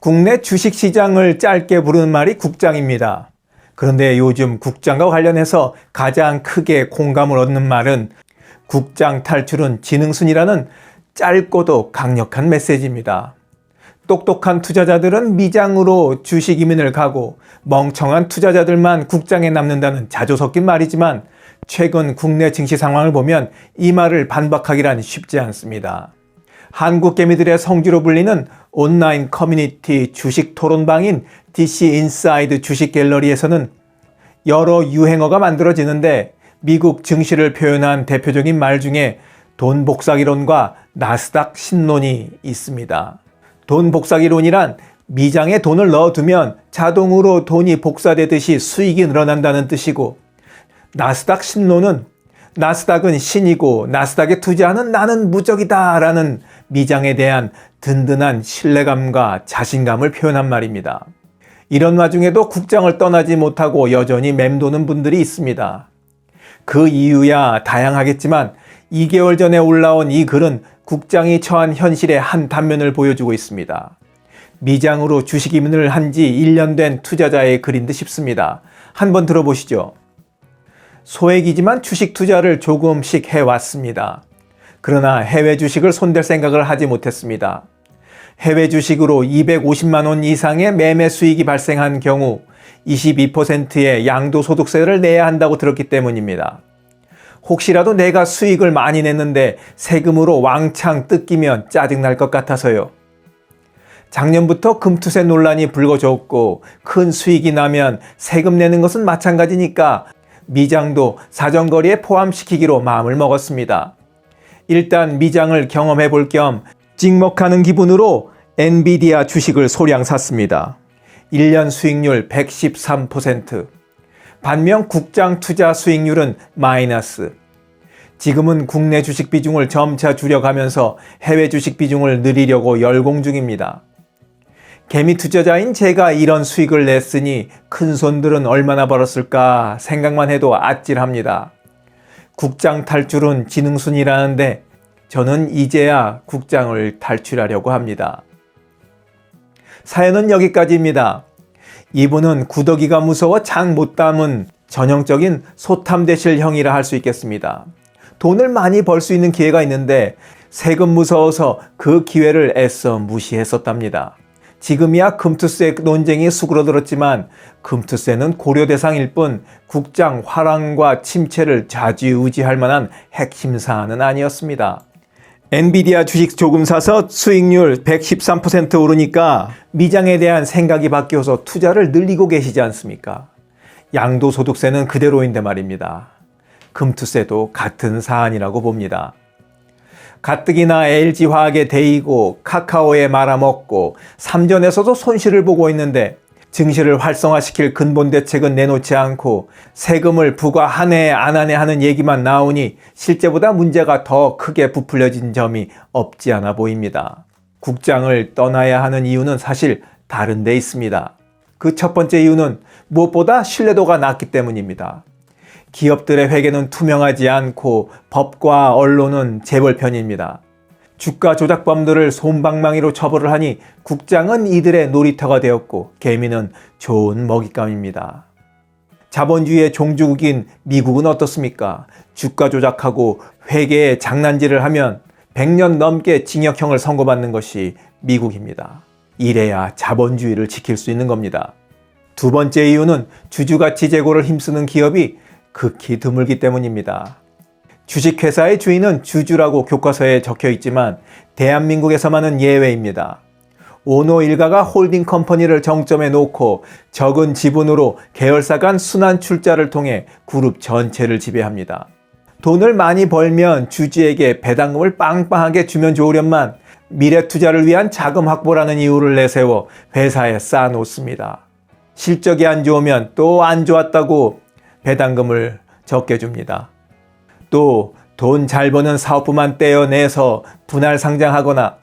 국내 주식시장을 짧게 부르는 말이 국장입니다. 그런데 요즘 국장과 관련해서 가장 크게 공감을 얻는 말은 국장 탈출은 지능순이라는 짧고도 강력한 메시지입니다. 똑똑한 투자자들은 미장으로 주식 이민을 가고 멍청한 투자자들만 국장에 남는다는 자주 섞인 말이지만 최근 국내 증시 상황을 보면 이 말을 반박하기란 쉽지 않습니다. 한국 개미들의 성지로 불리는 온라인 커뮤니티 주식 토론방인 DC 인사이드 주식 갤러리에서는 여러 유행어가 만들어지는데 미국 증시를 표현한 대표적인 말 중에 돈 복사기론과 나스닥 신론이 있습니다. 돈 복사기론이란 미장에 돈을 넣어두면 자동으로 돈이 복사되듯이 수익이 늘어난다는 뜻이고, 나스닥 신론은 나스닥은 신이고 나스닥에 투자하는 나는 무적이다 라는 미장에 대한 든든한 신뢰감과 자신감을 표현한 말입니다. 이런 와중에도 국장을 떠나지 못하고 여전히 맴도는 분들이 있습니다. 그 이유야 다양하겠지만 2개월 전에 올라온 이 글은 국장이 처한 현실의 한 단면을 보여주고 있습니다. 미장으로 주식 이민을 한 지 1년 된 투자자의 글인 듯 싶습니다. 한번 들어보시죠. 소액이지만 주식 투자를 조금씩 해왔습니다. 그러나 해외 주식을 손댈 생각을 하지 못했습니다. 해외 주식으로 250만 원 이상의 매매 수익이 발생한 경우 22%의 양도소득세를 내야 한다고 들었기 때문입니다. 혹시라도 내가 수익을 많이 냈는데 세금으로 왕창 뜯기면 짜증날 것 같아서요. 작년부터 금투세 논란이 불거졌고 큰 수익이 나면 세금 내는 것은 마찬가지니까 미장도 사정거리에 포함시키기로 마음을 먹었습니다. 일단 미장을 경험해 볼 겸 찍먹하는 기분으로 엔비디아 주식을 소량 샀습니다. 1년 수익률 113%. 반면 국장 투자 수익률은 마이너스. 지금은 국내 주식 비중을 점차 줄여가면서 해외 주식 비중을 늘리려고 열공 중입니다. 개미 투자자인 제가 이런 수익을 냈으니 큰손들은 얼마나 벌었을까 생각만 해도 아찔합니다. 국장 탈출은 지능순이라는데 저는 이제야 국장을 탈출하려고 합니다. 사연은 여기까지입니다. 이분은 구더기가 무서워 장 못 담은 전형적인 소탐대실 형이라 할 수 있겠습니다. 돈을 많이 벌 수 있는 기회가 있는데 세금 무서워서 그 기회를 애써 무시했었답니다. 지금이야 금투세 논쟁이 수그러들었지만 금투세는 고려 대상일 뿐 국장 화랑과 침체를 좌지우지할 만한 핵심 사안은 아니었습니다. 엔비디아 주식 조금 사서 수익률 113% 오르니까 미장에 대한 생각이 바뀌어서 투자를 늘리고 계시지 않습니까? 양도소득세는 그대로인데 말입니다. 금투세도 같은 사안이라고 봅니다. 가뜩이나 LG화학에 대이고 카카오에 말아먹고 삼전에서도 손실을 보고 있는데 증시를 활성화시킬 근본 대책은 내놓지 않고 세금을 부과하네 안 하네 하는 얘기만 나오니 실제보다 문제가 더 크게 부풀려진 점이 없지 않아 보입니다. 국장을 떠나야 하는 이유는 사실 다른 데 있습니다. 그 첫 번째 이유는 무엇보다 신뢰도가 낮기 때문입니다. 기업들의 회계는 투명하지 않고 법과 언론은 재벌 편입니다. 주가 조작범들을 솜방망이로 처벌을 하니 국장은 이들의 놀이터가 되었고 개미는 좋은 먹잇감입니다. 자본주의의 종주국인 미국은 어떻습니까? 주가 조작하고 회계에 장난질을 하면 100년 넘게 징역형을 선고받는 것이 미국입니다. 이래야 자본주의를 지킬 수 있는 겁니다. 두 번째 이유는 주주가치 제고를 힘쓰는 기업이 극히 드물기 때문입니다. 주식회사의 주인은 주주라고 교과서에 적혀 있지만 대한민국에서만은 예외입니다. 오노 일가가 홀딩 컴퍼니를 정점에 놓고 적은 지분으로 계열사 간 순환 출자를 통해 그룹 전체를 지배합니다. 돈을 많이 벌면 주주에게 배당금을 빵빵하게 주면 좋으련만 미래 투자를 위한 자금 확보라는 이유를 내세워 회사에 쌓아놓습니다. 실적이 안 좋으면 또 안 좋았다고 배당금을 적게 줍니다. 또 돈 잘 버는 사업부만 떼어내서 분할 상장하거나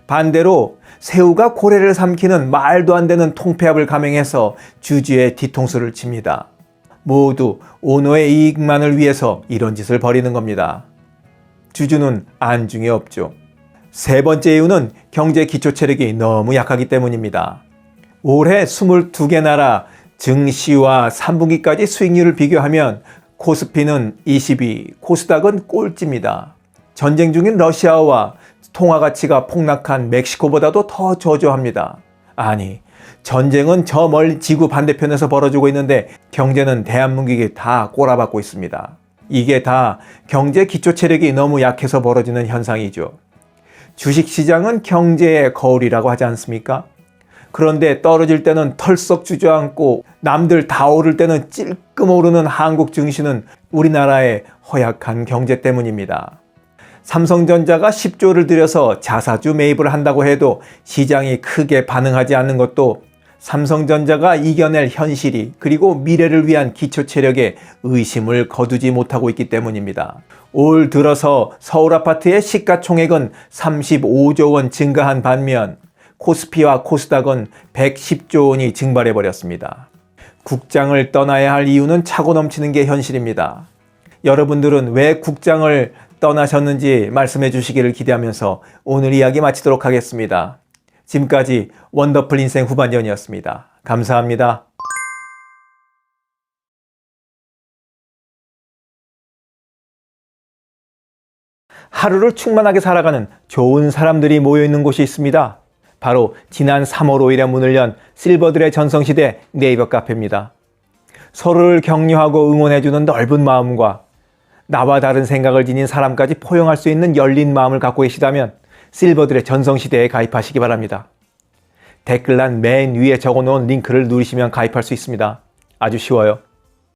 반대로 새우가 고래를 삼키는 말도 안 되는 통폐합을 감행해서 주주의 뒤통수를 칩니다. 모두 오너의 이익만을 위해서 이런 짓을 벌이는 겁니다. 주주는 안중에 없죠. 세 번째 이유는 경제 기초 체력이 너무 약하기 때문입니다. 올해 22개 나라 증시와 3분기까지 수익률을 비교하면 코스피는 22, 코스닥은 꼴찌입니다. 전쟁 중인 러시아와 통화 가치가 폭락한 멕시코보다도 더 저조합니다. 아니, 전쟁은 저 멀리 지구 반대편에서 벌어지고 있는데 경제는 대한민국이 다 꼬라박고 있습니다. 이게 다 경제 기초 체력이 너무 약해서 벌어지는 현상이죠. 주식시장은 경제의 거울이라고 하지 않습니까? 그런데 떨어질 때는 털썩 주저앉고 남들 다 오를 때는 찔끔 오르는 한국 증시는 우리나라의 허약한 경제 때문입니다. 삼성전자가 10조를 들여서 자사주 매입을 한다고 해도 시장이 크게 반응하지 않는 것도 삼성전자가 이겨낼 현실이 그리고 미래를 위한 기초체력에 의심을 거두지 못하고 있기 때문입니다. 올 들어서 서울 아파트의 시가총액은 35조 원 증가한 반면 코스피와 코스닥은 110조 원이 증발해버렸습니다. 국장을 떠나야 할 이유는 차고 넘치는 게 현실입니다. 여러분들은 왜 국장을 떠나셨는지 말씀해 주시기를 기대하면서 오늘 이야기 마치도록 하겠습니다. 지금까지 원더풀 인생 후반전이었습니다. 감사합니다. 하루를 충만하게 살아가는 좋은 사람들이 모여있는 곳이 있습니다. 바로 지난 3월 5일에 문을 연 실버들의 전성시대 네이버 카페입니다. 서로를 격려하고 응원해주는 넓은 마음과 나와 다른 생각을 지닌 사람까지 포용할 수 있는 열린 마음을 갖고 계시다면 실버들의 전성시대에 가입하시기 바랍니다. 댓글란 맨 위에 적어놓은 링크를 누르시면 가입할 수 있습니다. 아주 쉬워요.